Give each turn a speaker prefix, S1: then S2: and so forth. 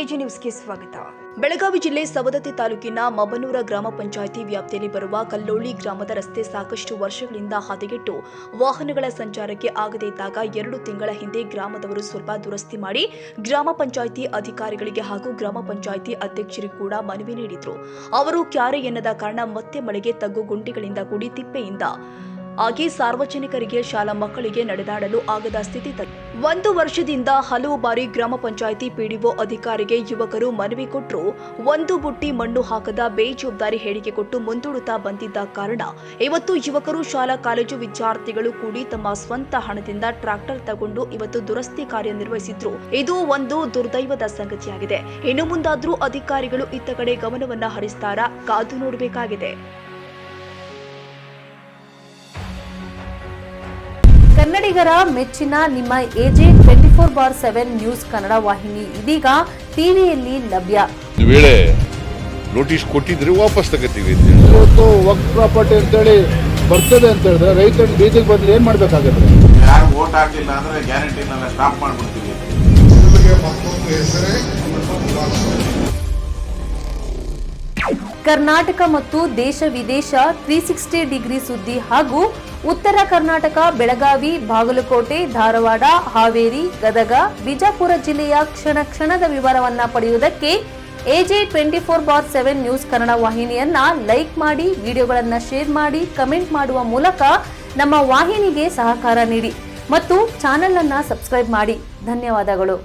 S1: AG ನ್ಯೂಸ್ಗೆ ಸ್ವಾಗತ. ಬೆಳಗಾವಿ ಜಿಲ್ಲೆ ಸವದತ್ತಿ ತಾಲೂಕಿನ ಮಬನೂರ ಗ್ರಾಮ ಪಂಚಾಯಿತಿ ವ್ಯಾಪ್ತಿಯಲ್ಲಿ ಬರುವ ಕಲ್ಲೋಳಿ ಗ್ರಾಮದ ರಸ್ತೆ ಸಾಕಷ್ಟು ವರ್ಷಗಳಿಂದ ಹದಗೆಟ್ಟು ವಾಹನಗಳ ಸಂಚಾರಕ್ಕೆ ಆಗದೇ ಇದ್ದಾಗ 2 ತಿಂಗಳ ಹಿಂದೆ ಗ್ರಾಮದವರು ಸ್ವಲ್ಪ ದುರಸ್ತಿ ಮಾಡಿ ಗ್ರಾಮ ಪಂಚಾಯಿತಿ ಅಧಿಕಾರಿಗಳಿಗೆ ಹಾಗೂ ಗ್ರಾಮ ಪಂಚಾಯಿತಿ ಅಧ್ಯಕ್ಷರಿಗೆ ಕೂಡ ಮನವಿ ನೀಡಿದ್ರು. ಅವರು ಕ್ಯಾರೆ ಎನ್ನದ ಕಾರಣ ಮತ್ತೆ ಮಳೆಗೆ ತಗ್ಗು ಗುಂಡಿಗಳಿಂದ ಕೂಡಿ ತಿಪ್ಪೆಯಿಂದ ಆಗಿ ಸಾರ್ವಜನಿಕರಿಗೆ ಶಾಲಾ ಮಕ್ಕಳಿಗೆ ನಡೆದಾಡಲು ಆಗದ ಸ್ಥಿತಿ ತಲುಪಿದೆ. 1 ವರ್ಷದಿಂದ ಹಲವು ಬಾರಿ ಗ್ರಾಮ ಪಂಚಾಯಿತಿ ಪಿಡಿಒ ಅಧಿಕಾರಿಗೆ ಯುವಕರು ಮನವಿ ಕೊಟ್ಟರು. 1 ಬುಟ್ಟಿ ಮಣ್ಣು ಹಾಕದ ಬೇಜವಾಬ್ದಾರಿ ಹೇಳಿಕೆ ಕೊಟ್ಟು ಮುಂದೂಡುತ್ತಾ ಬಂದಿದ್ದ ಕಾರಣ ಇವತ್ತು ಯುವಕರು ಶಾಲಾ ಕಾಲೇಜು ವಿದ್ಯಾರ್ಥಿಗಳು ಕೂಡಿ ತಮ್ಮ ಸ್ವಂತ ಹಣದಿಂದ ಟ್ರಾಕ್ಟರ್ ತಗೊಂಡು ಇವತ್ತು ದುರಸ್ತಿ ಕಾರ್ಯ ನಿರ್ವಹಿಸಿದ್ರು. ಇದು ಒಂದು ದುರ್ದೈವದ ಸಂಗತಿಯಾಗಿದೆ. ಇನ್ನು ಮುಂದಾದ್ರೂ ಅಧಿಕಾರಿಗಳು ಇತ್ತ ಕಡೆ ಗಮನವನ್ನ ಹರಿಸ್ತಾರಾ ಕಾದು ನೋಡಬೇಕಾಗಿದೆ.
S2: ಕನ್ನಡಿಗರ ಮೆಚ್ಚಿನ ನಿಮ್ಮ ಎಜೆ 24/7 ನ್ಯೂಸ್ ಕನ್ನಡ ವಾಹಿನಿ ಇದೀಗ ಟಿವಿಯಲ್ಲಿ ಲಭ್ಯ.
S3: ವೇಳೆ ನೋಟಿಸ್ ಕೊಟ್ಟಿದ್ರೆ ವಾಪಸ್ ತಗೋತೀವಿ.
S4: ಇವತ್ತು ವಕ್ಫ್ ಪ್ರಾಪರ್ಟಿ ಅಂತೇಳಿ ಬರ್ತದೆ ಅಂತ ಹೇಳಿದ್ರೆ ರೈತರ ಬೀದಿಗೆ ಬಂದ್ರೆ ಏನ್ ಮಾಡ್ಬೇಕಾಗತ್ತೆ?
S5: ಯಾರು ವೋಟ್ ಹಾಕಿಲ್ಲ ಅಂದ್ರೆ ಗ್ಯಾರಂಟಿನೆಲ್ಲ ಸ್ಟಾಪ್ ಮಾಡ್ಬಿಡ್ತೀವಿ.
S2: ಕರ್ನಾಟಕ ಮತ್ತು ದೇಶ ವಿದೇಶ 360 ಡಿಗ್ರಿ ಸುದ್ದಿ ಹಾಗೂ ಉತ್ತರ ಕರ್ನಾಟಕ ಬೆಳಗಾವಿ, ಬಾಗಲಕೋಟೆ, ಧಾರವಾಡ, ಹಾವೇರಿ, ಗದಗ, ಬಿಜಾಪುರ ಜಿಲ್ಲೆಯ ಕ್ಷಣ ಕ್ಷಣದ ವಿವರವನ್ನ ಪಡೆಯುವುದಕ್ಕೆ ಎಜೆ 24/7 ನ್ಯೂಸ್ ಕನ್ನಡ ವಾಹಿನಿಯನ್ನ ಲೈಕ್ ಮಾಡಿ, ವಿಡಿಯೋಗಳನ್ನ ಶೇರ್ ಮಾಡಿ, ಕಮೆಂಟ್ ಮಾಡುವ ಮೂಲಕ ನಮ್ಮ ವಾಹಿನಿಗೆ ಸಹಕಾರ ನೀಡಿ ಮತ್ತು ಚಾನೆಲ್ ಅನ್ನ ಸಬ್ಸ್ಕ್ರೈಬ್ ಮಾಡಿ. ಧನ್ಯವಾದಗಳು.